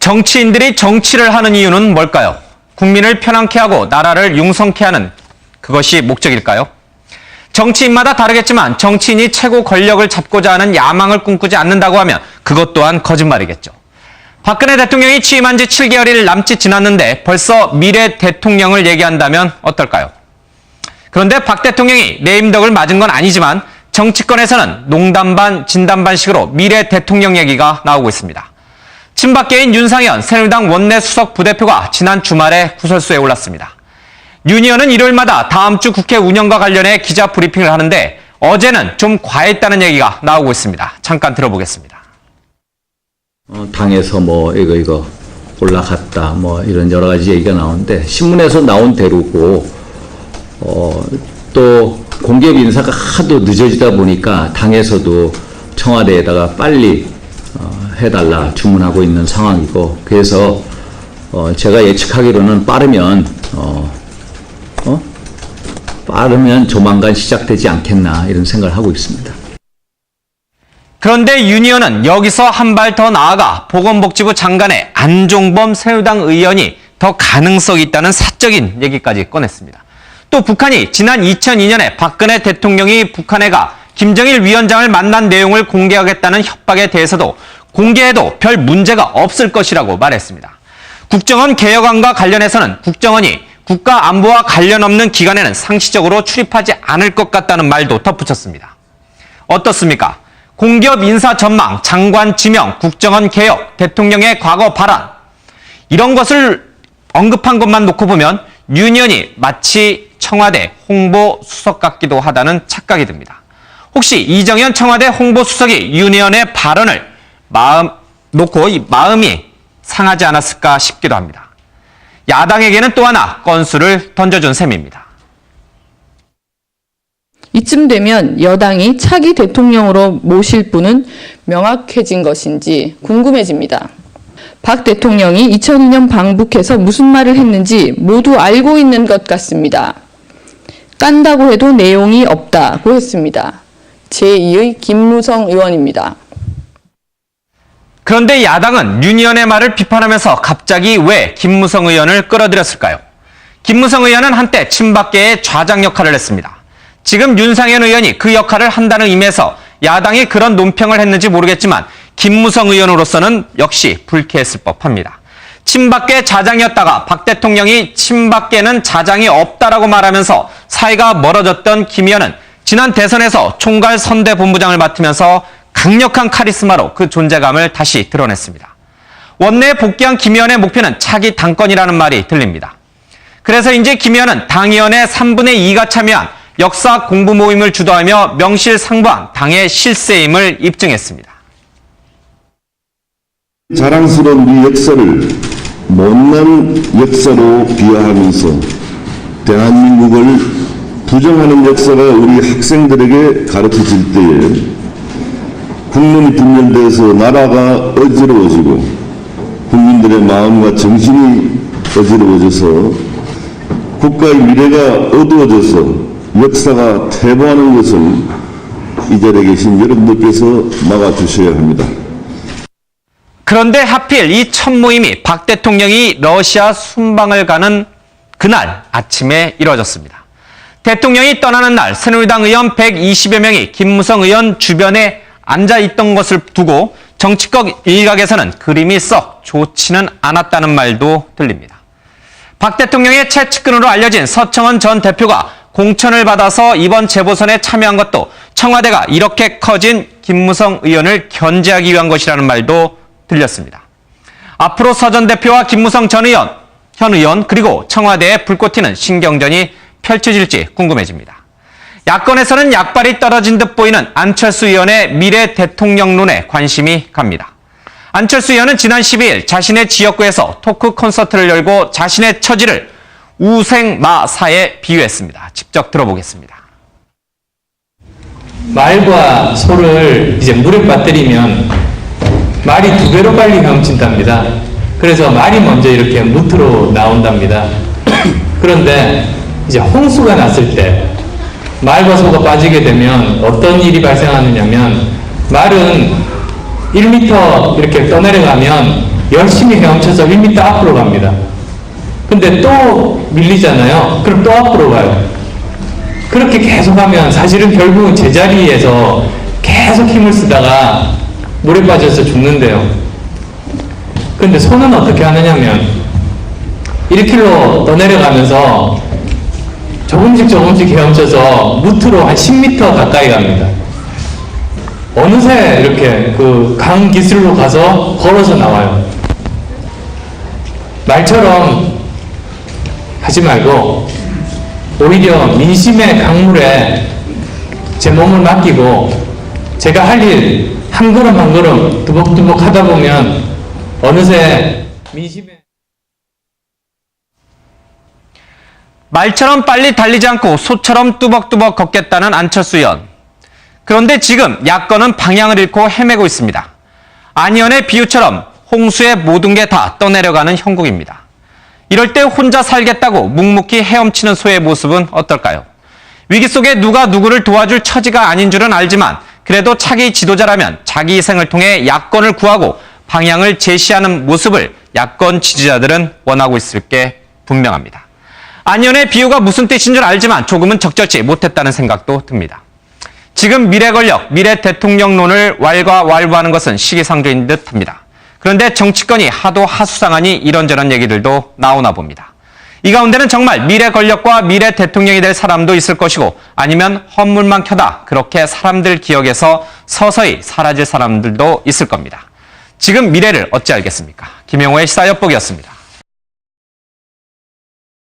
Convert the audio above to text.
정치인들이 정치를 하는 이유는 뭘까요? 국민을 편안케 하고 나라를 융성케 하는 그것이 목적일까요? 정치인마다 다르겠지만 정치인이 최고 권력을 잡고자 하는 야망을 꿈꾸지 않는다고 하면 그것 또한 거짓말이겠죠. 박근혜 대통령이 취임한 지 7개월이 남짓 지났는데 벌써 미래 대통령을 얘기한다면 어떨까요? 그런데 박 대통령이 레임덕을 맞은 건 아니지만 정치권에서는 농담 반 진담 반식으로 미래 대통령 얘기가 나오고 있습니다. 친박계인 윤상현 새누리당 원내 수석 부대표가 지난 주말에 구설수에 올랐습니다. 윤 의원은 일요일마다 다음 주 국회 운영과 관련해 기자 브리핑을 하는데 어제는 좀 과했다는 얘기가 나오고 있습니다. 잠깐 들어보겠습니다. 당에서 이거 올라갔다 이런 여러 가지 얘기가 나오는데 신문에서 나온 대로고 또 공기업 인사가 하도 늦어지다 보니까 당에서도 청와대에다가 빨리 해달라 주문하고 있는 상황이고 그래서 제가 예측하기로는 빠르면 조만간 시작되지 않겠나 이런 생각을 하고 있습니다. 그런데 윤 의원은 여기서 한 발 더 나아가 보건복지부 장관의 안종범 새누리당 의원이 더 가능성이 있다는 사적인 얘기까지 꺼냈습니다. 또 북한이 지난 2002년에 박근혜 대통령이 북한에 가 김정일 위원장을 만난 내용을 공개하겠다는 협박에 대해서도 공개해도 별 문제가 없을 것이라고 말했습니다. 국정원 개혁안과 관련해서는 국정원이 국가 안보와 관련 없는 기관에는 상시적으로 출입하지 않을 것 같다는 말도 덧붙였습니다. 어떻습니까? 공기업 인사 전망, 장관 지명, 국정원 개혁, 대통령의 과거 발언 이런 것을 언급한 것만 놓고 보면 윤 의원이 마치 청와대 홍보수석 같기도 하다는 착각이 듭니다. 혹시 이정현 청와대 홍보수석이 윤 의원의 발언을 마음이 상하지 않았을까 싶기도 합니다. 야당에게는 또 하나 건수를 던져준 셈입니다. 이쯤 되면 여당이 차기 대통령으로 모실 분은 명확해진 것인지 궁금해집니다. 박 대통령이 2002년 방북해서 무슨 말을 했는지 모두 알고 있는 것 같습니다. 깐다고 해도 내용이 없다고 했습니다. 제2의 김무성 의원입니다. 그런데 야당은 윤 의원의 말을 비판하면서 갑자기 왜 김무성 의원을 끌어들였을까요? 김무성 의원은 한때 친박계의 좌장 역할을 했습니다. 지금 윤상현 의원이 그 역할을 한다는 의미에서 야당이 그런 논평을 했는지 모르겠지만 김무성 의원으로서는 역시 불쾌했을 법합니다. 친박계 좌장이었다가 박 대통령이 친박계는 좌장이 없다라고 말하면서 사이가 멀어졌던 김 의원은 지난 대선에서 총괄 선대본부장을 맡으면서 강력한 카리스마로 그 존재감을 다시 드러냈습니다. 원내에 복귀한 김 의원의 목표는 차기 당권이라는 말이 들립니다. 그래서인지 김 의원은 당의원의 3분의 2가 참여한 역사 공부 모임을 주도하며 명실상부한 당의 실세임을 입증했습니다. 자랑스러운 우리 역사를 못난 역사로 비하하면서 대한민국을 부정하는 역사가 우리 학생들에게 가르쳐질 때에 국론이 분열돼서 나라가 어지러워지고 국민들의 마음과 정신이 어지러워져서 국가의 미래가 어두워져서 역사가 퇴보하는 것을 이 자리에 계신 여러분들께서 막아주셔야 합니다. 그런데 하필 이 첫 모임이 박 대통령이 러시아 순방을 가는 그날 아침에 이뤄졌습니다. 대통령이 떠나는 날 새누리당 의원 120여 명이 김무성 의원 주변에 앉아있던 것을 두고 정치권 일각에서는 그림이 썩 좋지는 않았다는 말도 들립니다. 박 대통령의 최측근으로 알려진 서청원 전 대표가 공천을 받아서 이번 재보선에 참여한 것도 청와대가 이렇게 커진 김무성 의원을 견제하기 위한 것이라는 말도 들렸습니다. 앞으로 서 전 대표와 김무성 전 의원, 현 의원 그리고 청와대의 불꽃 튀는 신경전이 펼쳐질지 궁금해집니다. 야권에서는 약발이 떨어진 듯 보이는 안철수 의원의 미래 대통령론에 관심이 갑니다. 안철수 의원은 지난 12일 자신의 지역구에서 토크 콘서트를 열고 자신의 처지를 우생마사에 비유했습니다. 직접 들어보겠습니다. 말과 소를 이제 물에 빠뜨리면 말이 2배로 빨리 헤엄친답니다. 그래서 말이 먼저 이렇게 무트로 나온답니다. 그런데 이제 홍수가 났을 때 말과 소가 빠지게 되면 어떤 일이 발생하느냐면 말은 1m 이렇게 떠내려가면 열심히 헤엄쳐서 1m 앞으로 갑니다. 근데 또 밀리잖아요. 그럼 또 앞으로 가요. 그렇게 계속하면 사실은 결국은 제자리에서 계속 힘을 쓰다가 물에 빠져서 죽는데요. 근데 소는 어떻게 하느냐면 1km 떠내려가면서 조금씩 헤엄쳐서 무트로 한 10m 가까이 갑니다. 어느새 이렇게 그 강 기슬로 가서 걸어서 나와요. 말처럼 하지 말고 오히려 민심의 강물에 제 몸을 맡기고 제가 할 일 한 걸음 한 걸음 두벅두벅 하다 보면 어느새 민심의 말처럼 빨리 달리지 않고 소처럼 뚜벅뚜벅 걷겠다는 안철수 의원. 그런데 지금 야권은 방향을 잃고 헤매고 있습니다. 안 의원의 비유처럼 홍수에 모든 게 다 떠내려가는 형국입니다. 이럴 때 혼자 살겠다고 묵묵히 헤엄치는 소의 모습은 어떨까요? 위기 속에 누가 누구를 도와줄 처지가 아닌 줄은 알지만 그래도 차기 지도자라면 자기 희생을 통해 야권을 구하고 방향을 제시하는 모습을 야권 지지자들은 원하고 있을 게 분명합니다. 안 의원의 비유가 무슨 뜻인 줄 알지만 조금은 적절치 못했다는 생각도 듭니다. 지금 미래 권력, 미래 대통령론을 왈가왈부하는 것은 시기상조인 듯합니다. 그런데 정치권이 하도 하수상하니 이런저런 얘기들도 나오나 봅니다. 이 가운데는 정말 미래 권력과 미래 대통령이 될 사람도 있을 것이고 아니면 헛물만 켜다 그렇게 사람들 기억에서 서서히 사라질 사람들도 있을 겁니다. 지금 미래를 어찌 알겠습니까? 김영호의 시사엿보기였습니다.